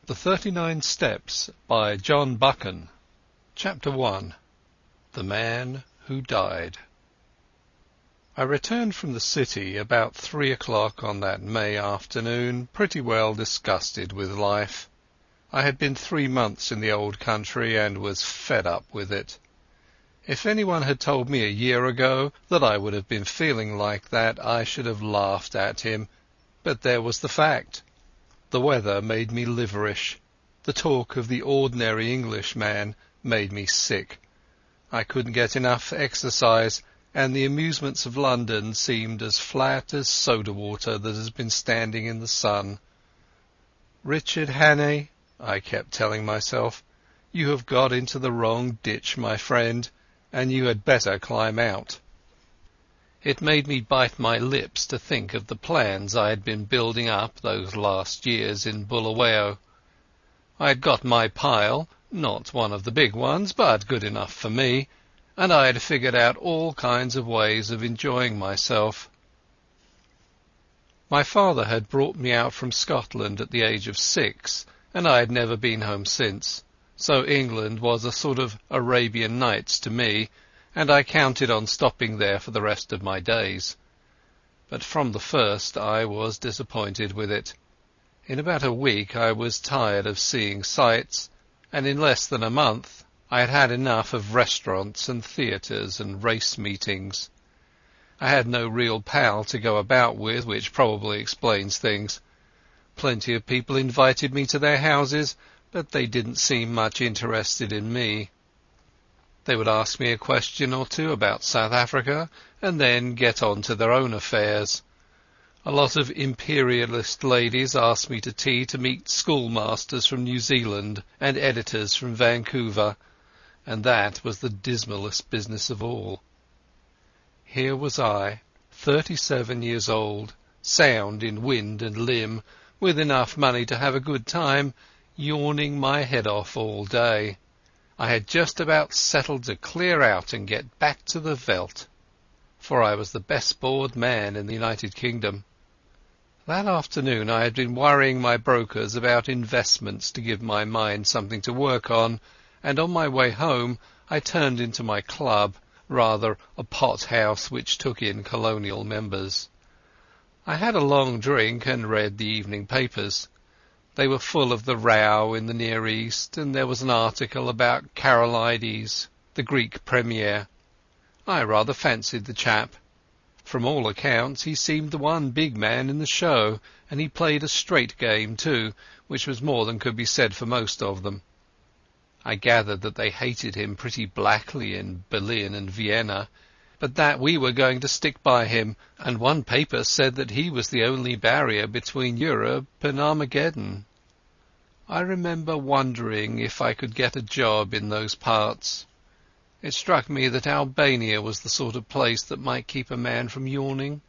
The 39 Steps by John Buchan. Chapter 1. The Man Who Died. I returned from the city about 3 o'clock on that May afternoon, pretty well disgusted with life. I had been 3 months in the old country and was fed up with it. If anyone had told me a year ago that I would have been feeling like that, I should have laughed at him, but there was the fact. The weather made me liverish. The talk of the ordinary Englishman made me sick. I couldn't get enough exercise, and the amusements of London seemed as flat as soda water that has been standing in the sun. "Richard Hannay," I kept telling myself, "you have got into the wrong ditch, my friend, and you had better climb out." It made me bite my lips to think of the plans I had been building up those last years in Bulawayo. I had got my pile, not one of the big ones, but good enough for me, and I had figured out all kinds of ways of enjoying myself. My father had brought me out from Scotland at the age of 6, and I had never been home since, so England was a sort of Arabian Nights to me, and I counted on stopping there for the rest of my days. But from the first I was disappointed with it. In about a week I was tired of seeing sights, and in less than a month I had had enough of restaurants and theatres and race meetings. I had no real pal to go about with, which probably explains things. Plenty of people invited me to their houses, but they didn't seem much interested in me. They would ask me a question or two about South Africa and then get on to their own affairs. A lot of imperialist ladies asked me to tea to meet schoolmasters from New Zealand and editors from Vancouver, and that was the dismalest business of all. Here was I, 37 years old, sound in wind and limb, with enough money to have a good time, yawning my head off all day. I had just about settled to clear out and get back to the veldt, for I was the best bored man in the United Kingdom. That afternoon I had been worrying my brokers about investments to give my mind something to work on, and on my way home I turned into my club, rather a pot-house which took in colonial members. I had a long drink and read the evening papers. They were full of the row in the Near East, and there was an article about Karolides, the Greek premier. I rather fancied the chap. From all accounts he seemed the one big man in the show, and he played a straight game too, which was more than could be said for most of them. I gathered that they hated him pretty blackly in Berlin and Vienna, but that we were going to stick by him, and one paper said that he was the only barrier between Europe and Armageddon. I remember wondering if I could get a job in those parts. It struck me that Albania was the sort of place that might keep a man from yawning.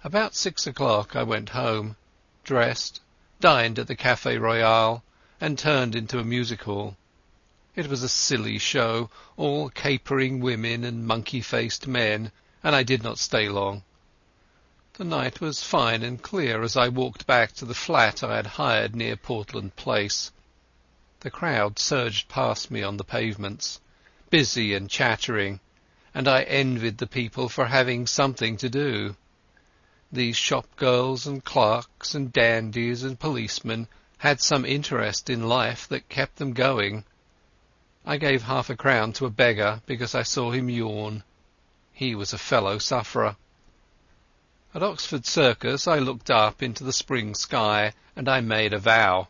About 6 o'clock I went home, dressed, dined at the Café Royal, and turned into a music hall. It was a silly show, all capering women and monkey-faced men, and I did not stay long. The night was fine and clear as I walked back to the flat I had hired near Portland Place. The crowd surged past me on the pavements, busy and chattering, and I envied the people for having something to do. These shop-girls and clerks and dandies and policemen had some interest in life that kept them going. I gave half a crown to a beggar because I saw him yawn. He was a fellow sufferer. At Oxford Circus I looked up into the spring sky, and I made a vow.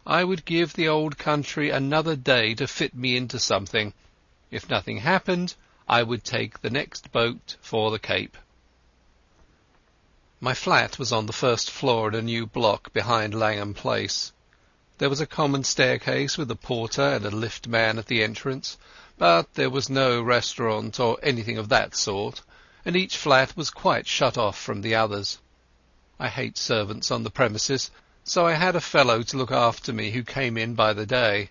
I would give the old country another day to fit me into something. If nothing happened, I would take the next boat for the Cape. My flat was on the first floor in a new block behind Langham Place. There was a common staircase with a porter and a lift man at the entrance, but there was no restaurant or anything of that sort, and each flat was quite shut off from the others. I hate servants on the premises, so I had a fellow to look after me who came in by the day.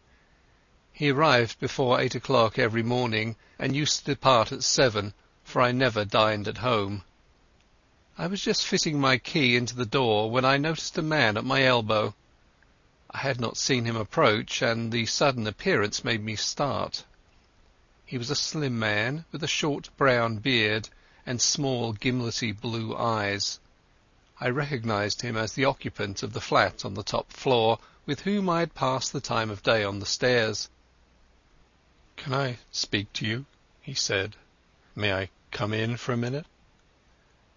He arrived before 8 o'clock every morning, and used to depart at 7, for I never dined at home. I was just fitting my key into the door when I noticed a man at my elbow. I had not seen him approach, and the sudden appearance made me start. He was a slim man with a short brown beard and small gimlety blue eyes. I recognized him as the occupant of the flat on the top floor with whom I had passed the time of day on the stairs. "Can I speak to you?" he said. "May I come in for a minute?"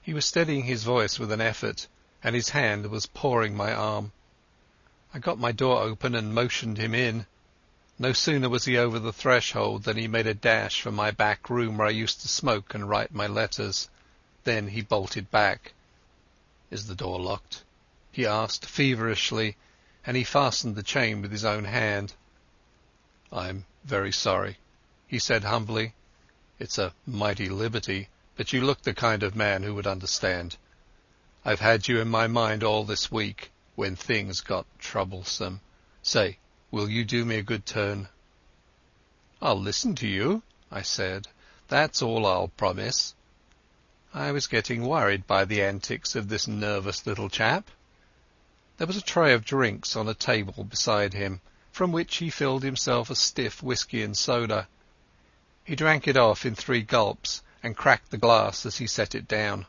He was steadying his voice with an effort, and his hand was pawing my arm. I got my door open and motioned him in. No sooner was he over the threshold than he made a dash for my back room where I used to smoke and write my letters. Then he bolted back. "Is the door locked?" he asked feverishly, and he fastened the chain with his own hand. "I'm very sorry," he said humbly. "It's a mighty liberty, but you look the kind of man who would understand. I've had you in my mind all this week, when things got troublesome. Say, will you do me a good turn?" "I'll listen to you," I said. "That's all I'll promise." I was getting worried by the antics of this nervous little chap. There was a tray of drinks on a table beside him, from which he filled himself a stiff whisky and soda. He drank it off in 3 gulps and cracked the glass as he set it down.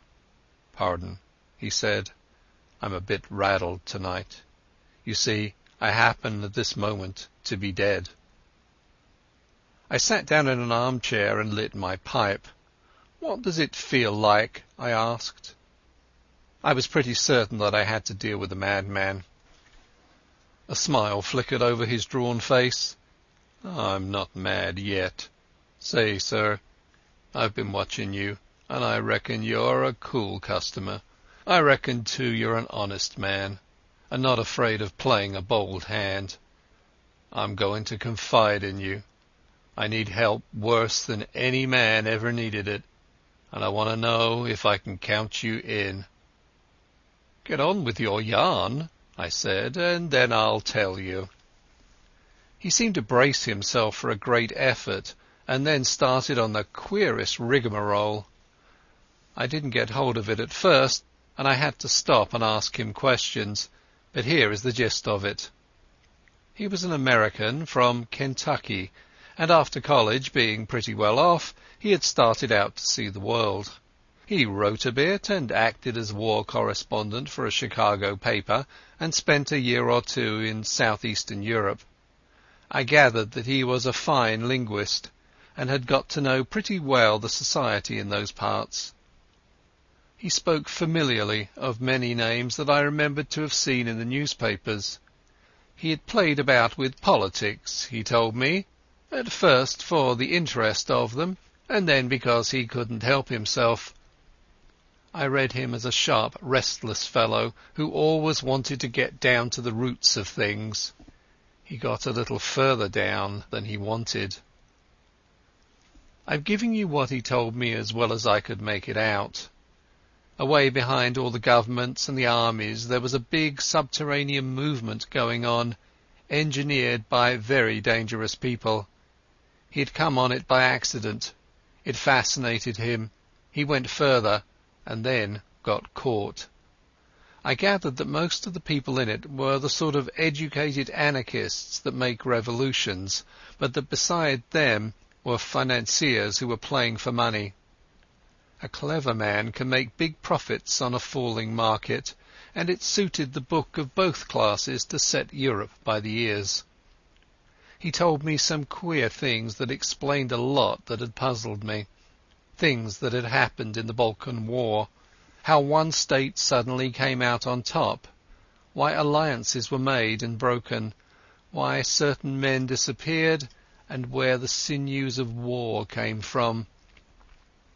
"Pardon," he said. "I'm a bit rattled tonight. You see, I happen at this moment to be dead." I sat down in an armchair and lit my pipe. "What does it feel like?" I asked. I was pretty certain that I had to deal with a madman. A smile flickered over his drawn face. "I'm not mad yet. Say, sir, I've been watching you, and I reckon you're a cool customer. I reckon, too, you're an honest man, and not afraid of playing a bold hand. I'm going to confide in you. I need help worse than any man ever needed it, and I want to know if I can count you in." "Get on with your yarn," I said, "and then I'll tell you." He seemed to brace himself for a great effort, and then started on the queerest rigmarole. I didn't get hold of it at first, and I had to stop and ask him questions, but here is the gist of it. He was an American from Kentucky, and after college, being pretty well off, he had started out to see the world. He wrote a bit and acted as war correspondent for a Chicago paper, and spent a year or 2 in southeastern Europe. I gathered that he was a fine linguist, and had got to know pretty well the society in those parts. He spoke familiarly of many names that I remembered to have seen in the newspapers. He had played about with politics, he told me, at first for the interest of them, and then because he couldn't help himself. I read him as a sharp, restless fellow who always wanted to get down to the roots of things. He got a little further down than he wanted. I'm giving you what he told me as well as I could make it out. Away behind all the governments and the armies there was a big subterranean movement going on, engineered by very dangerous people. He had come on it by accident. It fascinated him. He went further, and then got caught. I gathered that most of the people in it were the sort of educated anarchists that make revolutions, but that beside them were financiers who were playing for money. A clever man can make big profits on a falling market, and it suited the book of both classes to set Europe by the ears. He told me some queer things that explained a lot that had puzzled me. Things that had happened in the Balkan War, how one state suddenly came out on top, why alliances were made and broken, why certain men disappeared, and where the sinews of war came from.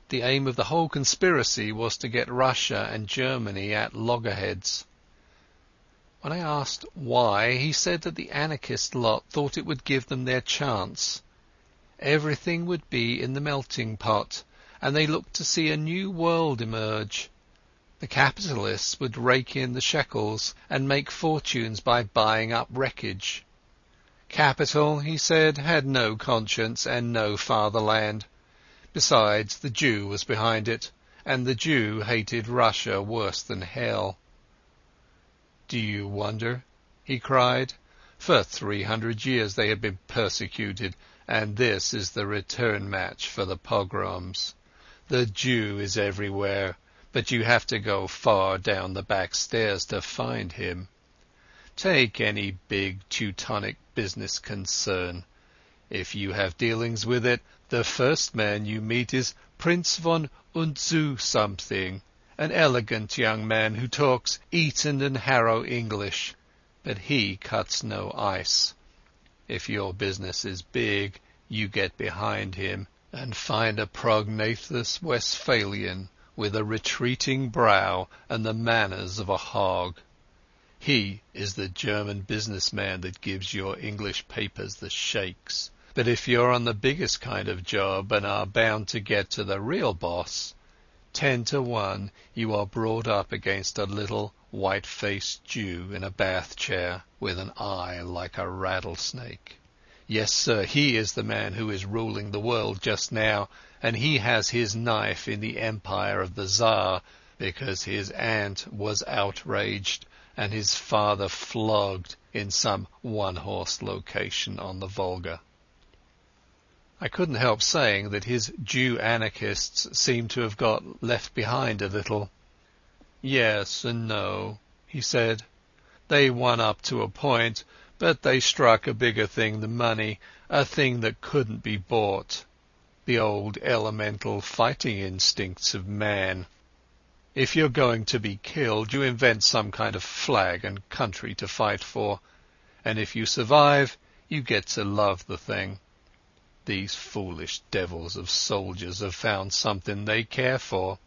The aim of the whole conspiracy was to get Russia and Germany at loggerheads. When I asked why, he said that the anarchist lot thought it would give them their chance. Everything would be in the melting pot, and they looked to see a new world emerge. The capitalists would rake in the shekels and make fortunes by buying up wreckage. Capital, he said, had no conscience and no fatherland. Besides, the Jew was behind it, and the Jew hated Russia worse than hell. "Do you wonder," he cried, For 300 years they had been persecuted, and this is the return match for the pogroms. The Jew is everywhere, but you have to go far down the back stairs to find him. Take any big Teutonic business concern. If you have dealings with it, the first man you meet is Prince von Unzu something, an elegant young man who talks Eton and Harrow English, but he cuts no ice. If your business is big, you get behind him and find a prognathous Westphalian with a retreating brow and the manners of a hog. He is the German businessman that gives your English papers the shakes. But if you're on the biggest kind of job and are bound to get to the real boss, 10 to 1 you are brought up against a little white-faced Jew in a bath chair with an eye like a rattlesnake. Yes, sir, he is the man who is ruling the world just now, and he has his knife in the empire of the Tsar because his aunt was outraged and his father flogged in some one-horse location on the Volga. I couldn't help saying that his Jew anarchists seemed to have got left behind a little. Yes and no, he said. They won up to a point, but they struck a bigger thing than money, a thing that couldn't be bought. The old elemental fighting instincts of man. If you're going to be killed, you invent some kind of flag and country to fight for, and if you survive, you get to love the thing. These foolish devils of soldiers have found something they care for,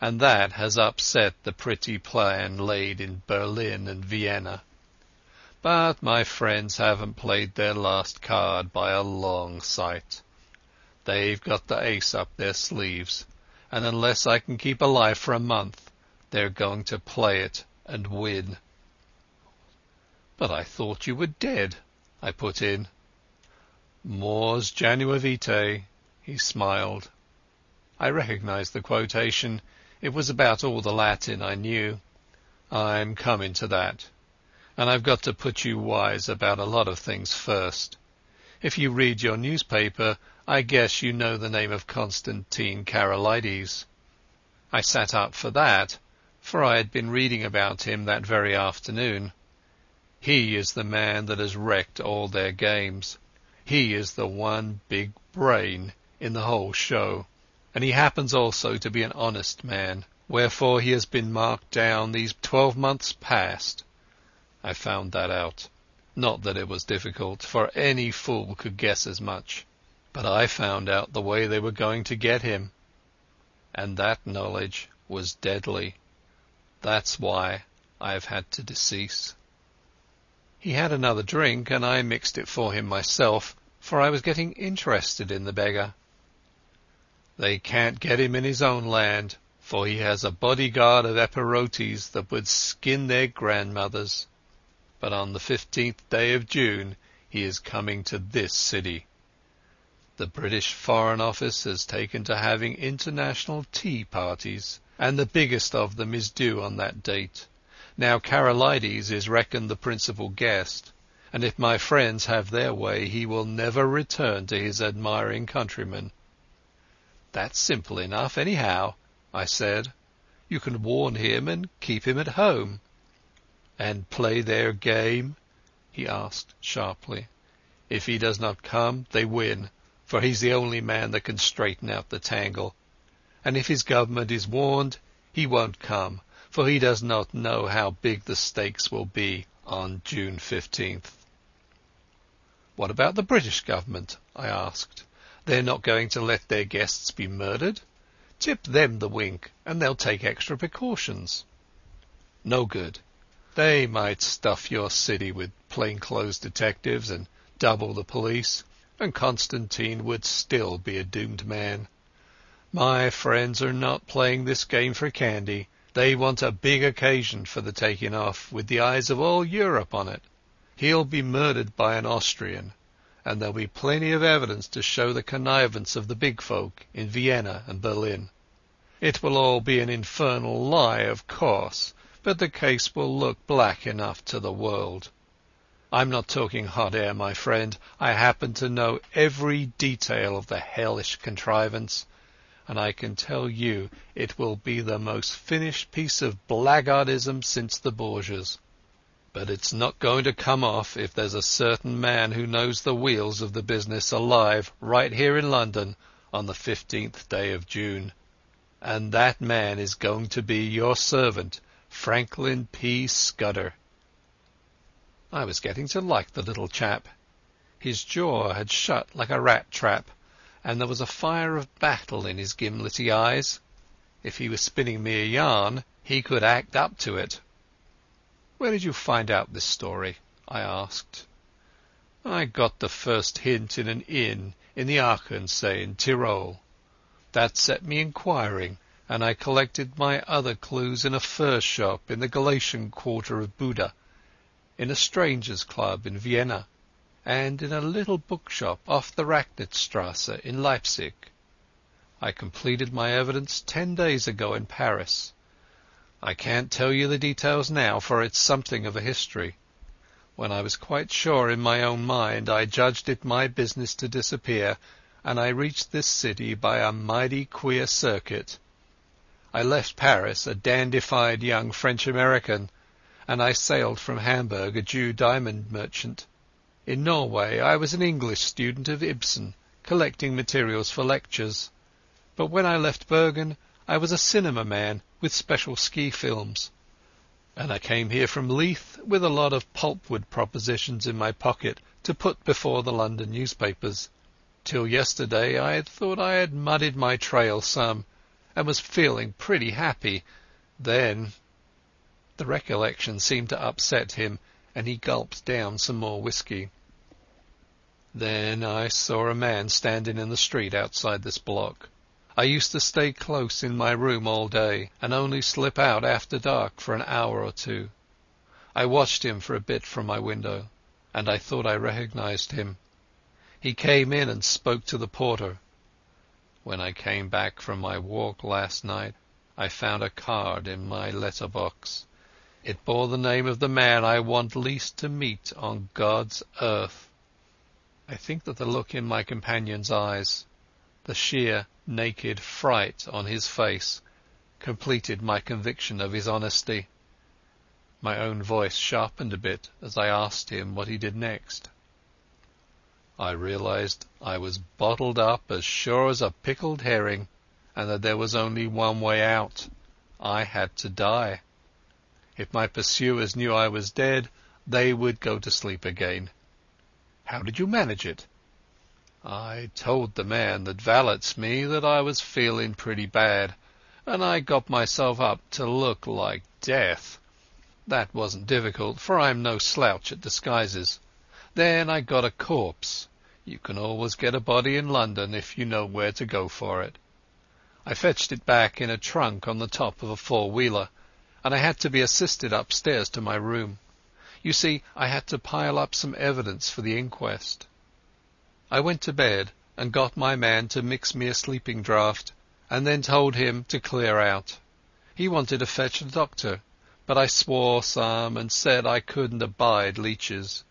and that has upset the pretty plan laid in Berlin and Vienna. But my friends haven't played their last card by a long sight. They've got the ace up their sleeves, and unless I can keep alive for a month, they're going to play it and win. But I thought you were dead, I put in. Mors janua vitae, he smiled. I recognized the quotation. It was about all the Latin I knew. I'm coming to that. And I've got to put you wise about a lot of things first. If you read your newspaper, I guess you know the name of Constantine Karolides. I sat up for that, for I had been reading about him that very afternoon. He is the man that has wrecked all their games. He is the one big brain in the whole show, and he happens also to be an honest man, wherefore he has been marked down these 12 months past. I found that out. Not that it was difficult, for any fool could guess as much. But I found out the way they were going to get him, and that knowledge was deadly. That's why I have had to decease. He had another drink, and I mixed it for him myself, for I was getting interested in the beggar. They can't get him in his own land, for he has a bodyguard of Epirotes that would skin their grandmothers. But on the 15th day of June he is coming to this city. The British Foreign Office has taken to having international tea parties, and the biggest of them is due on that date. Now Karolides is reckoned the principal guest, and if my friends have their way, he will never return to his admiring countrymen. That's simple enough, anyhow, I said. You can warn him and keep him at home. And play their game? He asked sharply. If he does not come, they win, for he's the only man that can straighten out the tangle. And if his government is warned, he won't come, for he does not know how big the stakes will be on June 15th. What about the British government? I asked. They're not going to let their guests be murdered. Tip them the wink, and they'll take extra precautions. No good. They might stuff your city with plainclothes detectives and double the police, and Constantine would still be a doomed man. My friends are not playing this game for candy. They want a big occasion for the taking off, with the eyes of all Europe on it. He'll be murdered by an Austrian, and there'll be plenty of evidence to show the connivance of the big folk in Vienna and Berlin. It will all be an infernal lie, of course, but the case will look black enough to the world. I'm not talking hot air, my friend. I happen to know every detail of the hellish contrivance, and I can tell you it will be the most finished piece of blackguardism since the Borgias. But it's not going to come off if there's a certain man who knows the wheels of the business alive right here in London on the 15th day of June. And that man is going to be your servant, Franklin P. Scudder." I was getting to like the little chap. His jaw had shut like a rat trap, and there was a fire of battle in his gimlety eyes. If he was spinning me a yarn, he could act up to it. "Where did you find out this story?" I asked. "I got the first hint in an inn in the Achensee in Tyrol. That set me inquiring, and I collected my other clues in a fur shop in the Galician quarter of Buda, in a strangers' club in Vienna, and in a little bookshop off the Racknitzstrasse in Leipzig. I completed my evidence 10 days ago in Paris. I can't tell you the details now, for it's something of a history. When I was quite sure in my own mind, I judged it my business to disappear, and I reached this city by a mighty queer circuit. I left Paris a dandified young French-American, and I sailed from Hamburg a Jew diamond merchant. In Norway I was an English student of Ibsen, collecting materials for lectures. But when I left Bergen I was a cinema man with special ski films. And I came here from Leith with a lot of pulpwood propositions in my pocket to put before the London newspapers. Till yesterday I had thought I had muddied my trail some, and was feeling pretty happy. Then—" The recollection seemed to upset him, and he gulped down some more whisky. "Then I saw a man standing in the street outside this block. I used to stay close in my room all day, and only slip out after dark for an hour or two. I watched him for a bit from my window, and I thought I recognized him. He came in and spoke to the porter. When I came back from my walk last night, I found a card in my letter-box. It bore the name of the man I want least to meet on God's earth." I think that the look in my companion's eyes, the sheer naked fright on his face, completed my conviction of his honesty. My own voice sharpened a bit as I asked him what he did next. "I realized I was bottled up as sure as a pickled herring, and that there was only one way out. I had to die. If my pursuers knew I was dead, they would go to sleep again." "How did you manage it?" "I told the man that valets me that I was feeling pretty bad, and I got myself up to look like death. That wasn't difficult, for I'm no slouch at disguises. Then I got a corpse. You can always get a body in London if you know where to go for it. I fetched it back in a trunk on the top of a four-wheeler, and I had to be assisted upstairs to my room. You see, I had to pile up some evidence for the inquest. I went to bed and got my man to mix me a sleeping draught, and then told him to clear out. He wanted to fetch a doctor, but I swore some and said I couldn't abide leeches.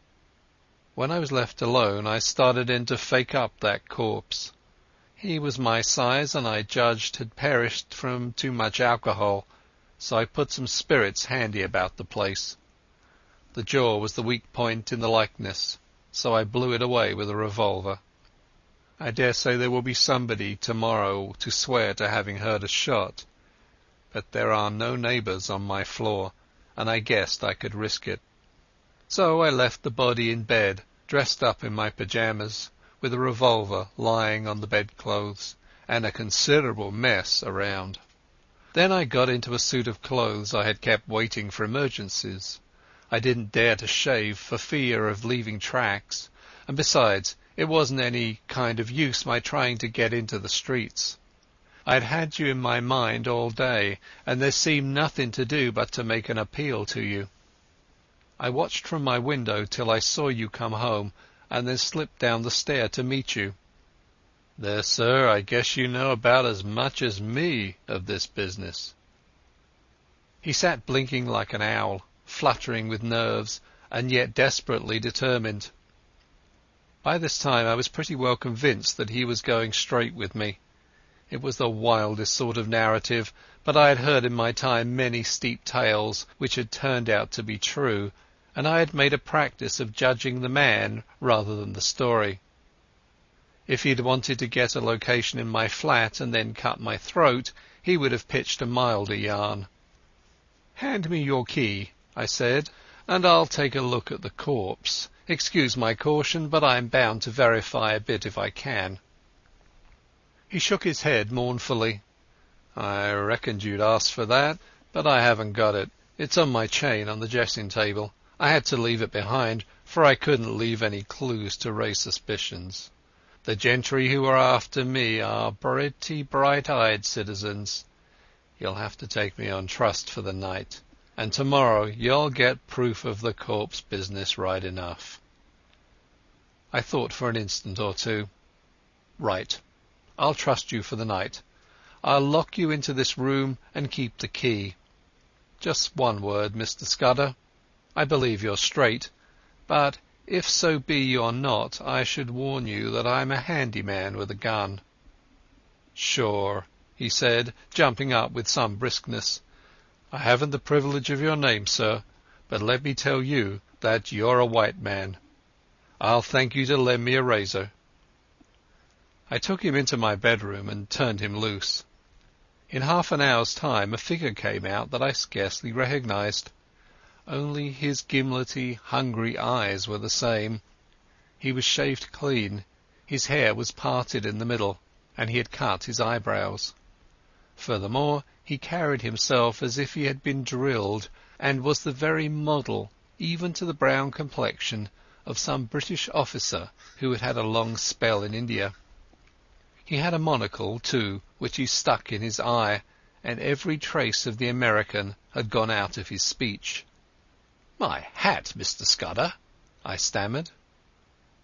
When I was left alone I started in to fake up that corpse. He was my size, and I judged had perished from too much alcohol, so I put some spirits handy about the place. The jaw was the weak point in the likeness, so I blew it away with a revolver. I dare say there will be somebody tomorrow to swear to having heard a shot, but there are no neighbours on my floor, and I guessed I could risk it. So I left the body in bed, dressed up in my pyjamas, with a revolver lying on the bedclothes, and a considerable mess around. Then I got into a suit of clothes I had kept waiting for emergencies. I didn't dare to shave for fear of leaving tracks, and besides, it wasn't any kind of use my trying to get into the streets. I had you in my mind all day, and there seemed nothing to do but to make an appeal to you. I watched from my window till I saw you come home, and then slipped down the stair to meet you. There, sir, I guess you know about as much as me of this business." He sat blinking like an owl, fluttering with nerves, and yet desperately determined. By this time I was pretty well convinced that he was going straight with me. It was the wildest sort of narrative, but I had heard in my time many steep tales which had turned out to be true, and I had made a practice of judging the man rather than the story. If he had wanted to get a location in my flat and then cut my throat, he would have pitched a milder yarn. "Hand me your key," I said, "and I'll take a look at the corpse. Excuse my caution, but I'm bound to verify a bit if I can." He shook his head mournfully. "I reckoned you'd ask for that, but I haven't got it. It's on my chain on the dressing table. I had to leave it behind, for I couldn't leave any clues to raise suspicions. The gentry who are after me are pretty bright-eyed citizens. You'll have to take me on trust for the night, and tomorrow you'll get proof of the corpse business right enough." I thought for an instant or two. "Right. I'll trust you for the night. I'll lock you into this room and keep the key. Just one word, Mr. Scudder. I believe you're straight, but if so be you're not, I should warn you that I'm a handy man with a gun." "Sure," he said, jumping up with some briskness. "I haven't the privilege of your name, sir, but let me tell you that you're a white man. I'll thank you to lend me a razor." I took him into my bedroom and turned him loose. In half an hour's time a figure came out that I scarcely recognized. Only his gimlety, hungry eyes were the same. He was shaved clean, his hair was parted in the middle, and he had cut his eyebrows. Furthermore, he carried himself as if he had been drilled, and was the very model, even to the brown complexion, of some British officer who had had a long spell in India. He had a monocle, too, which he stuck in his eye, and every trace of the American had gone out of his speech. "My hat, Mr. Scudder," I stammered.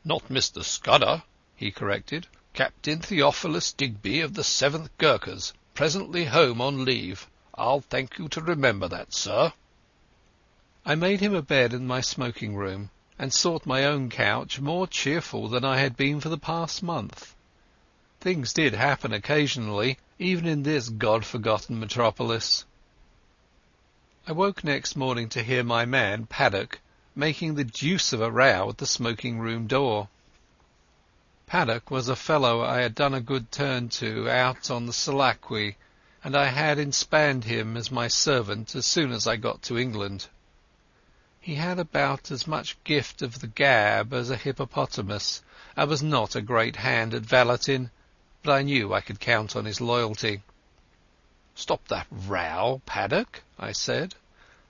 "Not Mr. Scudder," he corrected. "Captain Theophilus Digby of the 7th Gurkhas, presently home on leave. I'll thank you to remember that, sir." I made him a bed in my smoking room, and sought my own couch more cheerful than I had been for the past month. Things did happen occasionally, even in this God-forgotten metropolis. I woke next morning to hear my man, Paddock, making the deuce of a row at the smoking-room door. Paddock was a fellow I had done a good turn to out on the Selakwe, and I had inspanned him as my servant as soon as I got to England. He had about as much gift of the gab as a hippopotamus, and was not a great hand at valeting, but I knew I could count on his loyalty. "Stop that row, Paddock," I said.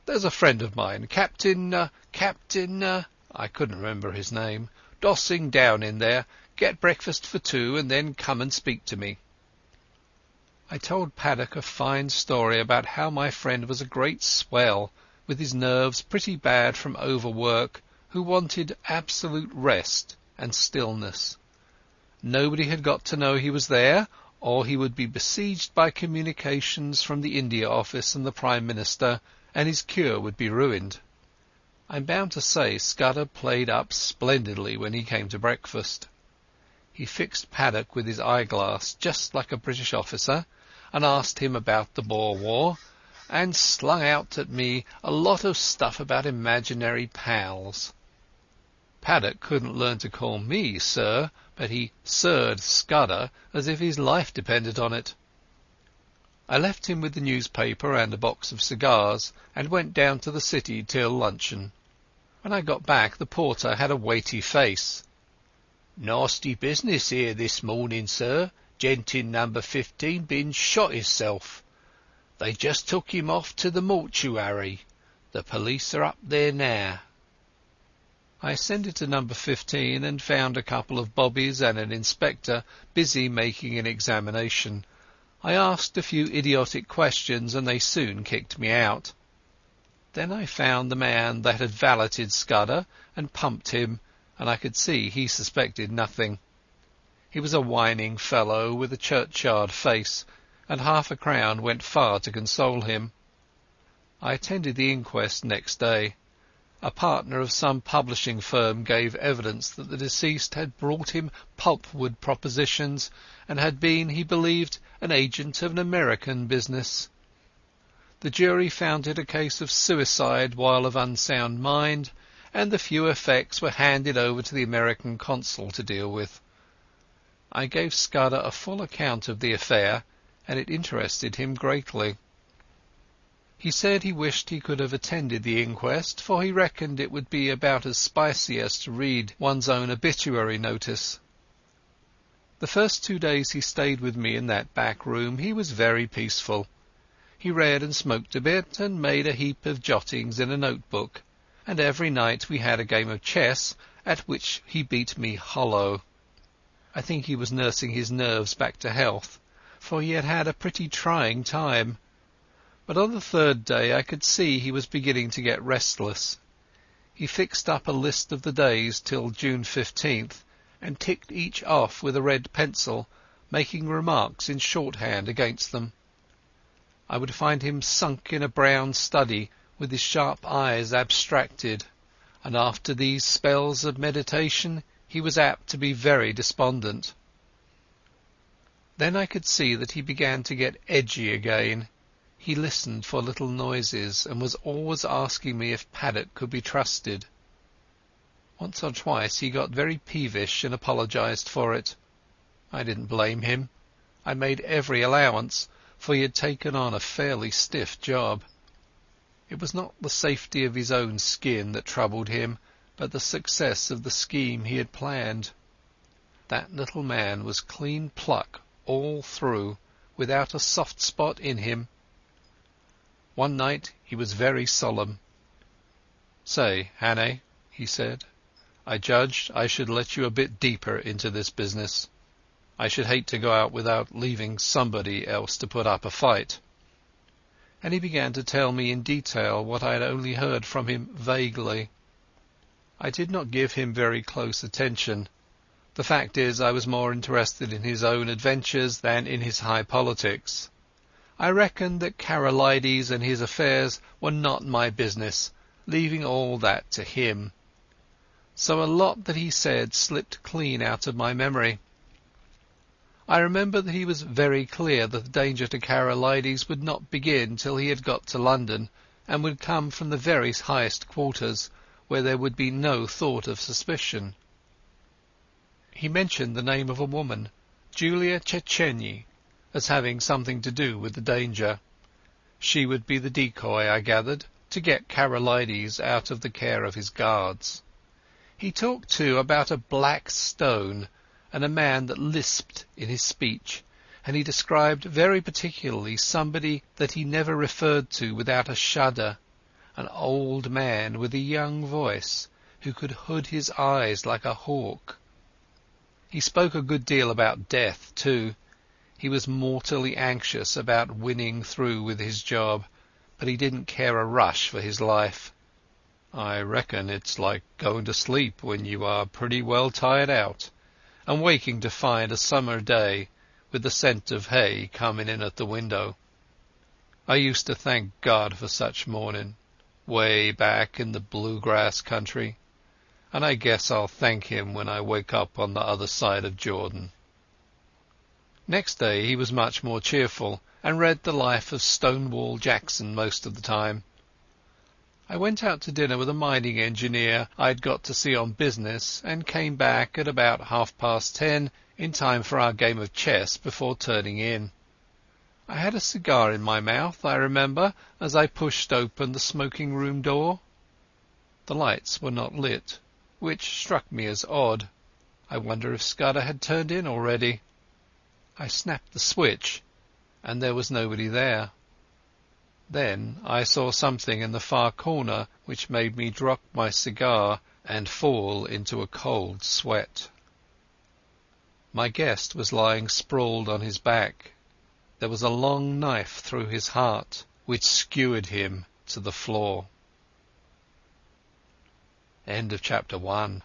"There's a friend of mine, Captain, I couldn't remember his name, dossing down in there. Get breakfast for two and then come and speak to me." I told Paddock a fine story about how my friend was a great swell, with his nerves pretty bad from overwork, who wanted absolute rest and stillness. Nobody had got to know he was there, or he would be besieged by communications from the India Office and the Prime Minister, and his cure would be ruined. I'm bound to say Scudder played up splendidly when he came to breakfast. He fixed Paddock with his eyeglass just like a British officer, and asked him about the Boer War, and slung out at me a lot of stuff about imaginary pals. Paddock couldn't learn to call me sir, but he sirred Scudder as if his life depended on it. I left him with the newspaper and a box of cigars, and went down to the city till luncheon. When I got back the porter had a weighty face. "Nasty business here this morning, sir. Gent in number 15 been shot hisself. They just took him off to the mortuary. The police are up there now." I ascended to number 15 and found a couple of bobbies and an inspector busy making an examination. I asked a few idiotic questions and they soon kicked me out. Then I found the man that had valeted Scudder and pumped him, and I could see he suspected nothing. He was a whining fellow with a churchyard face, and half a crown went far to console him. I attended the inquest next day. A partner of some publishing firm gave evidence that the deceased had brought him pulpwood propositions and had been, he believed, an agent of an American business. The jury found it a case of suicide while of unsound mind, and the few effects were handed over to the American consul to deal with. I gave Scudder a full account of the affair, and it interested him greatly. He said he wished he could have attended the inquest, for he reckoned it would be about as spicy as to read one's own obituary notice. The first 2 days he stayed with me in that back room he was very peaceful. He read and smoked a bit, and made a heap of jottings in a notebook, and every night we had a game of chess, at which he beat me hollow. I think he was nursing his nerves back to health, for he had had a pretty trying time. But on the third day I could see he was beginning to get restless. He fixed up a list of the days till June 15th, and ticked each off with a red pencil, making remarks in shorthand against them. I would find him sunk in a brown study, with his sharp eyes abstracted, and after these spells of meditation he was apt to be very despondent. Then I could see that he began to get edgy again. He listened for little noises, and was always asking me if Paddock could be trusted. Once or twice he got very peevish and apologized for it. I didn't blame him. I made every allowance, for he had taken on a fairly stiff job. It was not the safety of his own skin that troubled him, but the success of the scheme he had planned. That little man was clean pluck all through, without a soft spot in him. One night he was very solemn. "Say, Hannay," he said, "I judged I should let you a bit deeper into this business. I should hate to go out without leaving somebody else to put up a fight." And he began to tell me in detail what I had only heard from him vaguely. I did not give him very close attention. The fact is, I was more interested in his own adventures than in his high politics. I reckoned that Karolides and his affairs were not my business, leaving all that to him. So a lot that he said slipped clean out of my memory. I remember that he was very clear that the danger to Karolides would not begin till he had got to London, and would come from the very highest quarters, where there would be no thought of suspicion. He mentioned the name of a woman, Julia Czechenyi, as having something to do with the danger. She would be the decoy, I gathered, to get Karolides out of the care of his guards. He talked, too, about a black stone and a man that lisped in his speech, and he described very particularly somebody that he never referred to without a shudder, an old man with a young voice, who could hood his eyes like a hawk. He spoke a good deal about death, too. He was mortally anxious about winning through with his job, but he didn't care a rush for his life. "I reckon it's like going to sleep when you are pretty well tired out, and waking to find a summer day with the scent of hay coming in at the window. I used to thank God for such morning, way back in the bluegrass country, and I guess I'll thank him when I wake up on the other side of Jordan." Next day he was much more cheerful, and read the life of Stonewall Jackson most of the time. I went out to dinner with a mining engineer I had got to see on business, and came back at about 10:30 in time for our game of chess before turning in. I had a cigar in my mouth, I remember, as I pushed open the smoking-room door. The lights were not lit, which struck me as odd. I wonder if Scudder had turned in already. I snapped the switch, and there was nobody there. Then I saw something in the far corner which made me drop my cigar and fall into a cold sweat. My guest was lying sprawled on his back. There was a long knife through his heart, which skewered him to the floor. End of chapter 1.